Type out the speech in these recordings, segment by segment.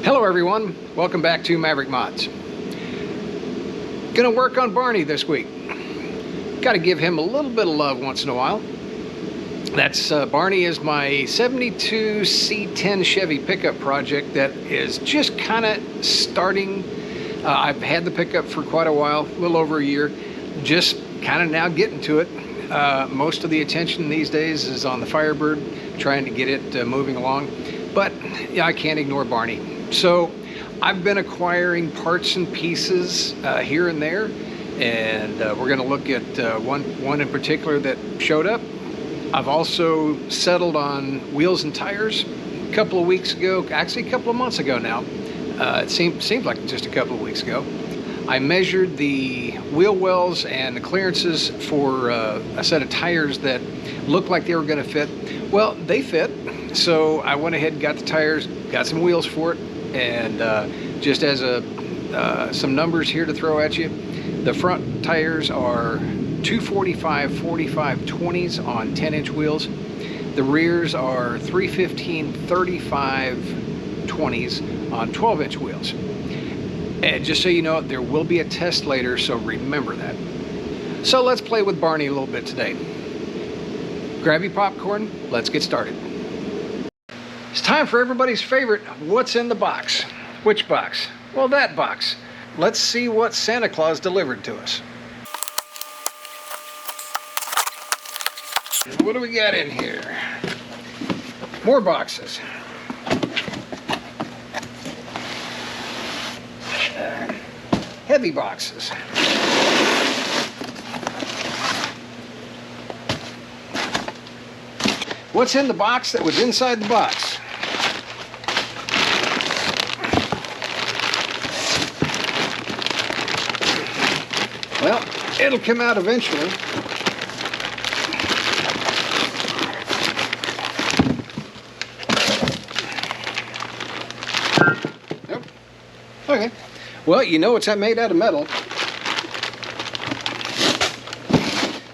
Hello everyone, welcome back to Maverick Mods. Gonna work on Barney this week. Gotta give him a little bit of love once in a while. That's Barney is my 72 C10 Chevy pickup project that is just kind of starting. I've had the pickup for quite a while, a little over a year, just kind of now getting to it. Most of the attention these days is on the Firebird, trying to get it moving along. But yeah, I can't ignore Barney. So I've been acquiring parts and pieces here and there, and we're going to look at one in particular that showed up. I've also settled on wheels and tires a couple of weeks ago, actually a couple of months ago now. It seemed like just a couple of weeks ago. I measured the wheel wells and the clearances for a set of tires that looked like they were going to fit. Well, they fit, so I went ahead and got the tires, got some wheels for it, and just as some numbers here to throw at you, the front tires are 245 45 20s on 10-inch wheels. The rears are 315 35 20s on 12-inch wheels. And just so you know, there will be a test later, so remember that. So let's play with Barney a little bit today. Grab your popcorn, let's get started. It's time for everybody's favorite, what's in the box? Which box? Well, that box. Let's see what Santa Claus delivered to us. What do we got in here? More boxes. Heavy boxes. What's in the box that was inside the box? Well, it'll come out eventually. Nope. Okay. Well, you know it's made out of metal.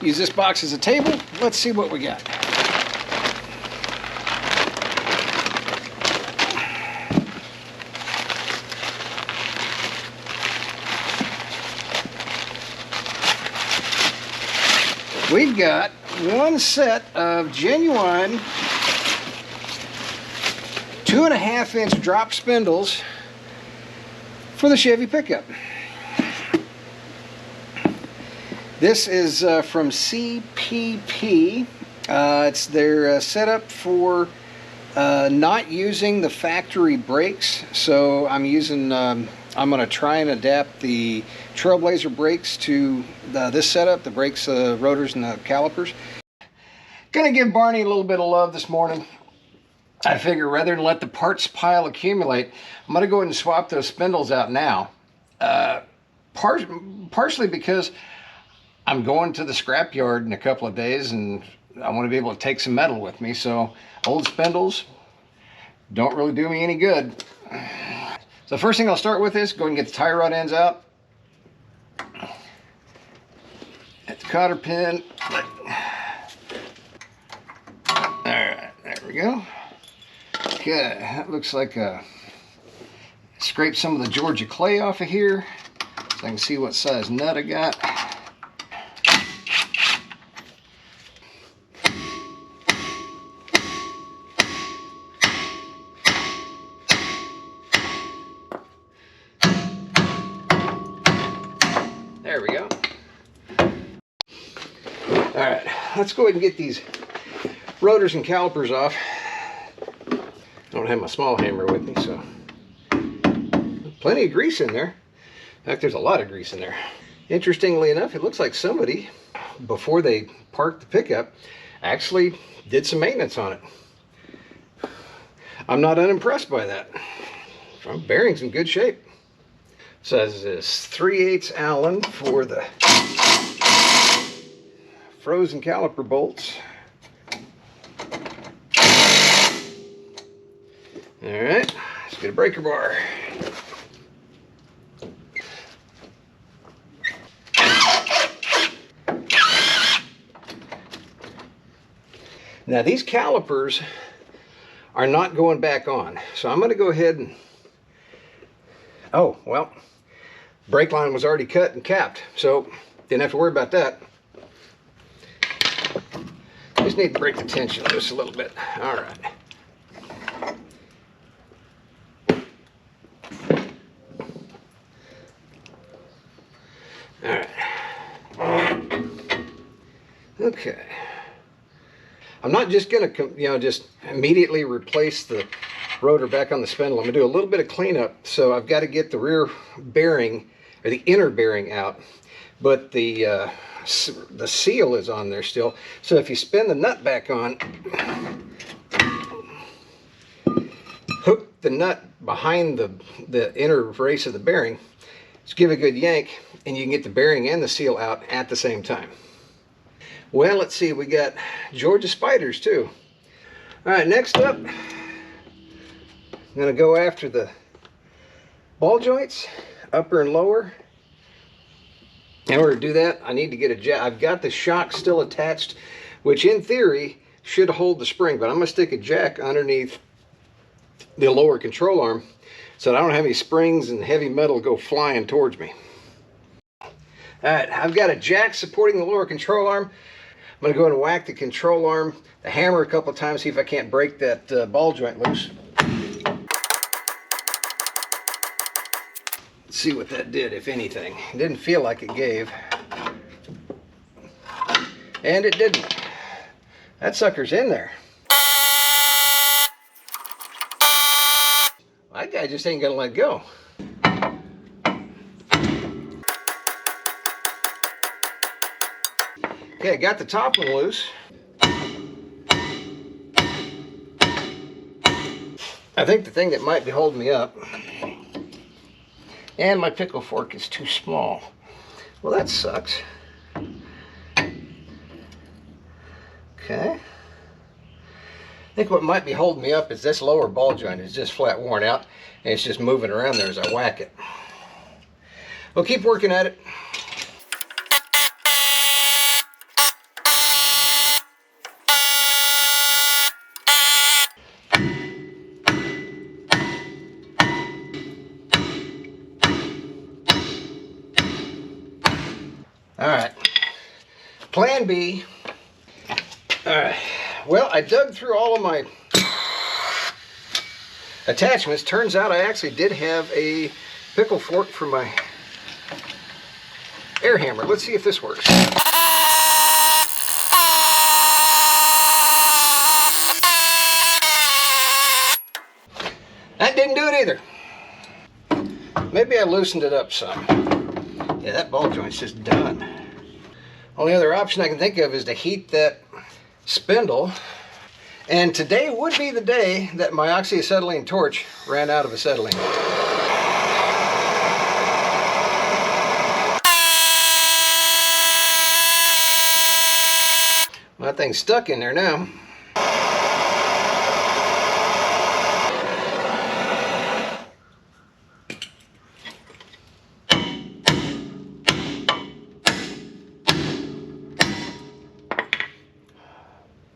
Use this box as a table. Let's see what we got. We've got one set of genuine 2.5-inch drop spindles for the Chevy pickup. This is from CPP. It's their setup for not using the factory brakes. So I'm using, I'm going to try and adapt the Trailblazer brakes to this setup, the brakes, rotors, and the calipers. Gonna give Barney a little bit of love this morning. I figure rather than let the parts pile accumulate, I'm going to go ahead and swap those spindles out now. Partially because I'm going to the scrapyard in a couple of days and I want to be able to take some metal with me. So old spindles don't really do me any good. So the first thing I'll start with is go ahead and get the tie rod ends out. At the cotter pin. Alright, there we go. Okay, that looks like scrape some of the Georgia clay off of here so I can see what size nut I got. There we go. Alright, let's go ahead and get these rotors and calipers off. I don't have my small hammer with me, so plenty of grease in there. In fact, there's a lot of grease in there. Interestingly enough, it looks like somebody, before they parked the pickup, actually did some maintenance on it. I'm not unimpressed by that. Front bearing's in good shape. Says this 3/8 Allen for the frozen caliper bolts. Alright, let's get a breaker bar. Now these calipers are not going back on. So I'm going to go ahead and Oh, well, brake line was already cut and capped, so didn't have to worry about that. Just need to break the tension loose a little bit. All right. All right. Okay. I'm not just gonna, just immediately replace the rotor back on the spindle. I'm gonna do a little bit of cleanup. So I've got to get the rear bearing, or the inner bearing out, but the seal is on there still. So if you spin the nut back on, hook the nut behind the inner brace of the bearing, just give a good yank, and you can get the bearing and the seal out at the same time. Well, let's see, we got Georgia spiders too. All right, next up, I'm gonna go after the ball joints, upper and lower. In order to do that, I need to get a jack. I've got the shock still attached, which in theory should hold the spring, but I'm gonna stick a jack underneath the lower control arm so that I don't have any springs and heavy metal go flying towards me. All right, I've got a jack supporting the lower control arm. I'm going to go and whack the control arm, the hammer a couple of times, see if I can't break that ball joint loose. Let's see what that did, if anything. It didn't feel like it gave. And it didn't. That sucker's in there. That guy just ain't going to let go. Okay, I got the top one loose. I think the thing that might be holding me up, and my pickle fork is too small. Well, that sucks. Okay. I think what might be holding me up is this lower ball joint is just flat worn out, and it's just moving around there as I whack it. We'll keep working at it. All right, plan B. All right, well, I dug through all of my attachments. Turns out I actually did have a pickle fork for my air hammer. Let's see if this works. That didn't do it either. Maybe I loosened it up some. Yeah, that ball joint's just done. Only other option I can think of is to heat that spindle. And today would be the day that my oxyacetylene torch ran out of acetylene. Well, that thing's stuck in there now.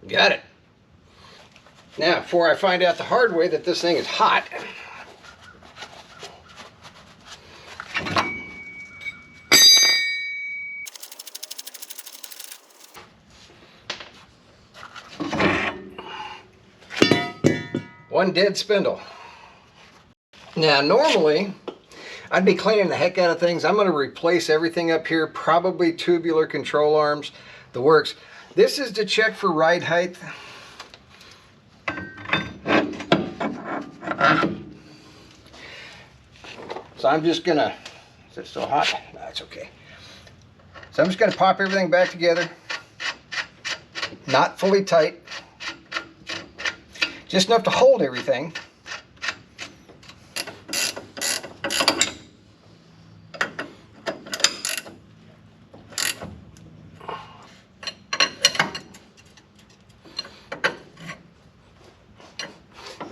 Got it. Now, before I find out the hard way that this thing is hot, one dead spindle. Now, normally, I'd be cleaning the heck out of things. I'm going to replace everything up here, probably tubular control arms, the works. This is to check for ride height. So I'm just gonna, is it still hot? No, it's okay. So I'm just gonna pop everything back together. Not fully tight. Just enough to hold everything.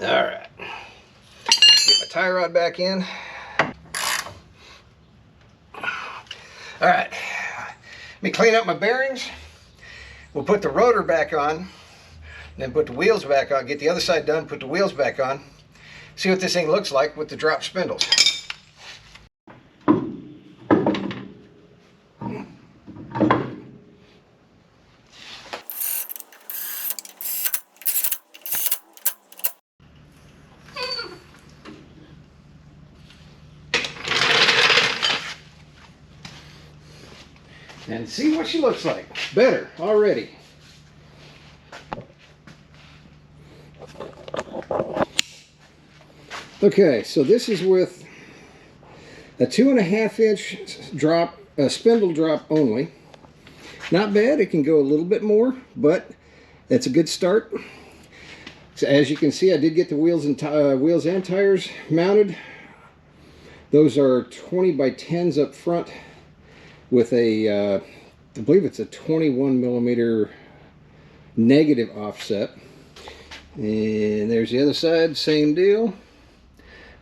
All right, get my tie rod back in. All right, let me clean up my bearings. We'll put the rotor back on, then put the wheels back on, get the other side done, put the wheels back on, see what this thing looks like with the drop spindles. and see what she looks like. Better already. Okay, so this is with a 2.5-inch drop, a spindle drop only. Not bad. It can go a little bit more, but it's a good start. So as you can see, I did get the wheels and tires mounted. Those are 20 by 10s up front with a, I believe it's a 21 millimeter negative offset. And there's the other side, same deal.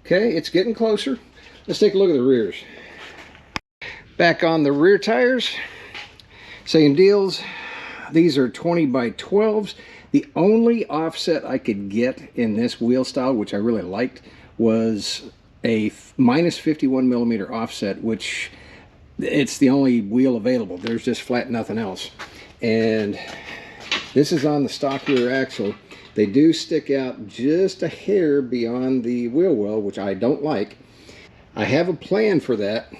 Okay, it's getting closer. Let's take a look at the rears. Back on the rear tires, same deals. These are 20 by 12s. The only offset I could get in this wheel style, which I really liked, was a minus 51 millimeter offset, which it's the only wheel available. There's just flat nothing else. And this is on the stock rear axle. They do stick out just a hair beyond the wheel well, which I don't like. I have a plan for that,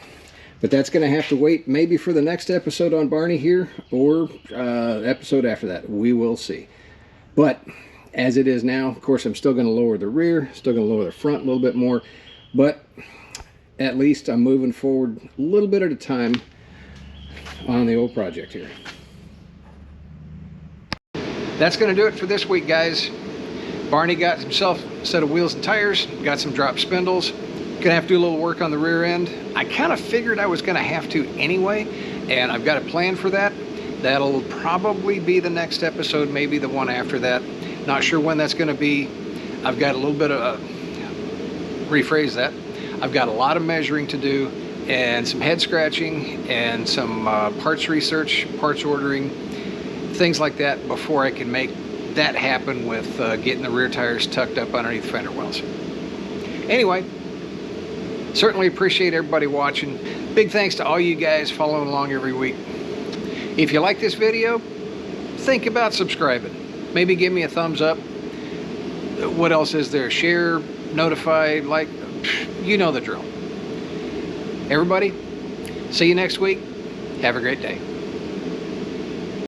but that's going to have to wait maybe for the next episode on Barney here, or episode after that. We will see. But as it is now, of course, I'm still going to lower the rear, still going to lower the front a little bit more, but at least I'm moving forward a little bit at a time on the old project here. That's going to do it for this week, guys. Barney got himself a set of wheels and tires, got some drop spindles. Gonna have to do a little work on the rear end. I kind of figured I was gonna have to anyway, and I've got a plan for that. That'll probably be the next episode, maybe the one after that. Not sure when that's gonna be. I've got a little bit of, rephrase that. I've got a lot of measuring to do, and some head scratching, and some parts research, parts ordering, things like that before I can make that happen with getting the rear tires tucked up underneath fender wells. Anyway, certainly appreciate everybody watching. Big thanks to all you guys following along every week. If you like this video, think about subscribing. Maybe give me a thumbs up. What else is there? Share, notify, like, you know the drill. Everybody, see you next week. Have a great day.